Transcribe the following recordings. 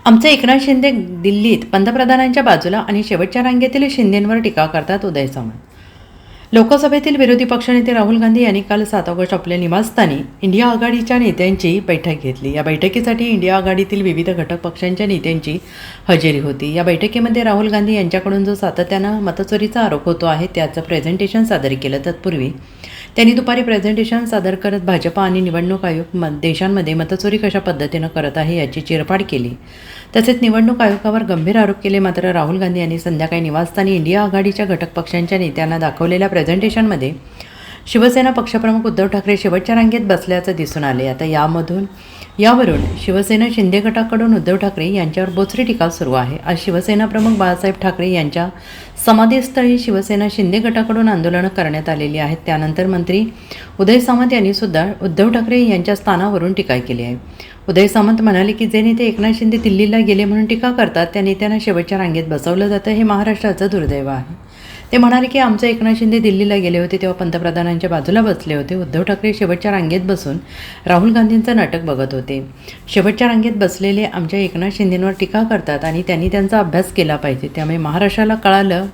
आमचे एकनाथ शिंदे दिल्लीत पंतप्रधानांच्या बाजूला आणि शेवटच्या रांगेतील शिंदेंवर टीका करतात. उदय सामंत. लोकसभेतील विरोधी पक्षनेते राहुल गांधी यांनी काल 7 ऑगस्ट आपल्या निवासस्थानी इंडिया आघाडीच्या नेत्यांची बैठक घेतली. या बैठकीसाठी इंडिया आघाडीतील विविध घटक पक्षांच्या नेत्यांची हजेरी होती. या बैठकीमध्ये राहुल गांधी यांच्याकडून जो सातत्यानं मतचोरीचा आरोप होतो आहे त्याचं प्रेझेंटेशन सादर केलं. तत्पूर्वी त्यांनी दुपारी प्रेझेंटेशन सादर करत भाजपा आणि निवडणूक आयोग देशांमध्ये मतचोरी कशा पद्धतीनं करत आहे याची चिरफाड केली. तसेच निवडणूक आयोगावर गंभीर आरोप केले. मात्र राहुल गांधी यांनी संध्याकाळी निवासस्थानी इंडिया आघाडीच्या घटक पक्षांच्या नेत्यांना दाखवलेल्या प्रेझेंटेशनमध्ये शिवसेना पक्षप्रमुख उद्धव ठाकरे शेवटच्या रांगेत बसल्याचं दिसून आले. आता यावरून शिवसेना शिंदे गटाकडून उद्धव ठाकरे यांच्यावर बोचरी टीका सुरू आहे. आज शिवसेना प्रमुख बाळासाहेब ठाकरे यांच्या समाधीस्थळी शिवसेना शिंदे गटाकडून आंदोलनं करण्यात आलेली आहेत. त्यानंतर मंत्री उदय सामंत यांनी सुद्धा उद्धव ठाकरे यांच्या स्थानावरून टीका केली आहे. उदय सामंत म्हणाले की जे नेते एकनाथ शिंदे दिल्लीला गेले म्हणून टीका करतात त्या नेत्यांना शेवटच्या रांगेत बसवलं जातं, हे महाराष्ट्राचं दुर्दैव आहे. ते म्हणाले की आमचे एकनाथ शिंदे दिल्लीला गेले होते तेव्हा पंतप्रधानांच्या बाजूला बसले होते. उद्धव ठाकरे शेवटच्या रांगेत बसून राहुल गांधींचं नाटक बघत होते. शेवटच्या रांगेत बसलेले आमच्या एकनाथ शिंदेंवर टीका करतात आणि त्यांनी त्यांचा अभ्यास केला पाहिजे. त्यामुळे महाराष्ट्राला कळालं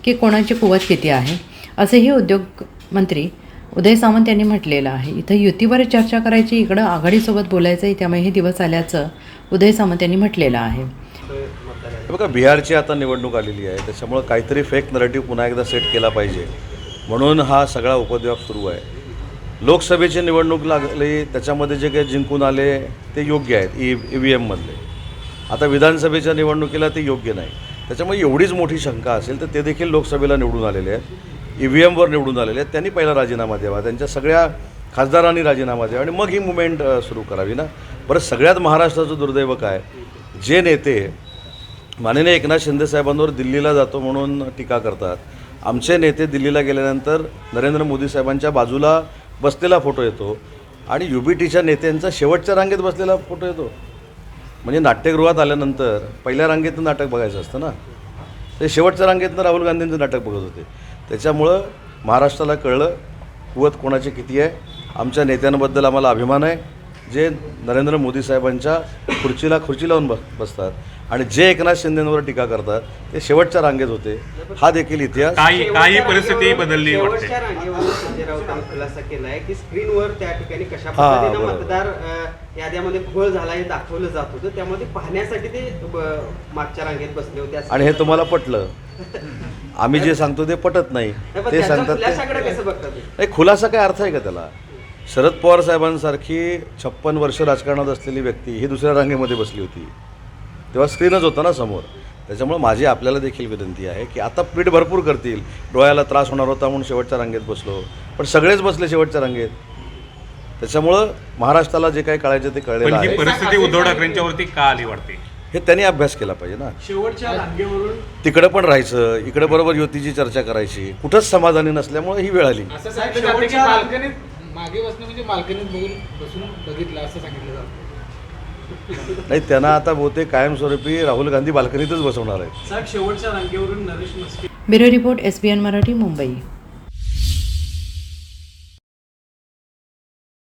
की कोणाची कुवत किती आहे, असेही उद्योग मंत्री उदय सामंत यांनी म्हटलेलं आहे. इथं युतीवर चर्चा करायची, इकडं आघाडीसोबत बोलायचं आहे, त्यामुळे हे दिवस आल्याचं उदय सामंत यांनी म्हटलेलं आहे. बघा, बिहारची आता निवडणूक आलेली आहे, त्याच्यामुळं काहीतरी फेक नरेटिव्ह पुन्हा एकदा सेट केला पाहिजे म्हणून हा सगळा उपद्व्याप सुरू आहे. लोकसभेची निवडणूक लागली, त्याच्यामध्ये जे काही जिंकून आले ते योग्य आहेत EVM मधले. आता विधानसभेच्या निवडणुकीला ते योग्य नाही. त्याच्यामुळे एवढीच मोठी शंका असेल तर ते देखील लोकसभेला निवडून आलेले आहेत, EVMवर निवडून आलेले आहेत. त्यांनी पहिला राजीनामा द्यावा, त्यांच्या सगळ्या खासदारांनी राजीनामा द्यावा आणि मग ही मुवमेंट सुरू करावी ना. बरं, सगळ्यात महाराष्ट्राचं दुर्दैव काय, जे नेते माननीय एकनाथ शिंदे साहेबांवर दिल्लीला जातो म्हणून टीका करतात, आमचे नेते दिल्लीला गेल्यानंतर नरेंद्र मोदी साहेबांच्या बाजूला बसलेला फोटो येतो आणि UBTच्या नेत्यांचा शेवटच्या रांगेत बसलेला फोटो येतो. म्हणजे नाट्यगृहात आल्यानंतर पहिल्या रांगेतनं नाटक बघायचं असतं ना, ते शेवटच्या रांगेतनं राहुल गांधींचं नाटक बघत होते. त्याच्यामुळं महाराष्ट्राला कळलं कुवत कोणाची किती आहे. आमच्या नेत्यांबद्दल आम्हाला अभिमान आहे, जे नरेंद्र मोदी साहेबांच्या खुर्ची लावून बसतात आणि जे एकनाथ शिंदेंवर टीका करतात ते शेवटच्या रांगेत होते. हा देखील इतिहास. काही परिस्थिती बदलली वाटते. खुलासा केलाय की स्क्रीनवर त्या ठिकाणी कशा पद्धतीने मतदार याद्यामध्ये घोळ झाला हे दाखवलं जात होतं, त्यामध्ये पाहण्यासाठी ते मागच्या रांगेत बसले होते. आणि हे तुम्हाला पटलं? आम्ही जे सांगतो ते पटत नाही, ते सांगतात. नाही, खुलासा काय अर्थ आहे का त्याला? शरद पवार साहेबांसारखी 56 वर्ष राजकारणात असलेली व्यक्ती ही दुसऱ्या रांगेमध्ये बसली होती, तेव्हा स्क्रीनच होता ना समोर. त्याच्यामुळे माझी आपल्याला देखील विनंती आहे की आता पीठ भरपूर करतील. डोळ्याला त्रास होणार होता म्हणून शेवटच्या रांगेत बसलो, पण सगळेच बसले शेवटच्या रांगेत. त्याच्यामुळं महाराष्ट्राला जे काही कळायचं ते कळलेलं आहे. परिस्थिती उद्धव ठाकरेंच्यावरती का आली वाटते हे त्यांनी अभ्यास केला पाहिजे ना. शेवटच्या रांगेवरून तिकडं पण राहायचं, इकडे बरोबर युतीची चर्चा करायची, कुठंच समाधानी नसल्यामुळे ही वेळ आली. मागे बसणं म्हणजे मालकीने बसून बघितलं असं सांगितलं जातं. नाही, त्यांना आता बहुतेक कायमस्वरूपी राहुल गांधी बाल्कनीतच बसवणार आहेत. साहेब, शेवटच्या रांगेवरून Naresh Maske. Bureau report SBN Marathi, Mumbai.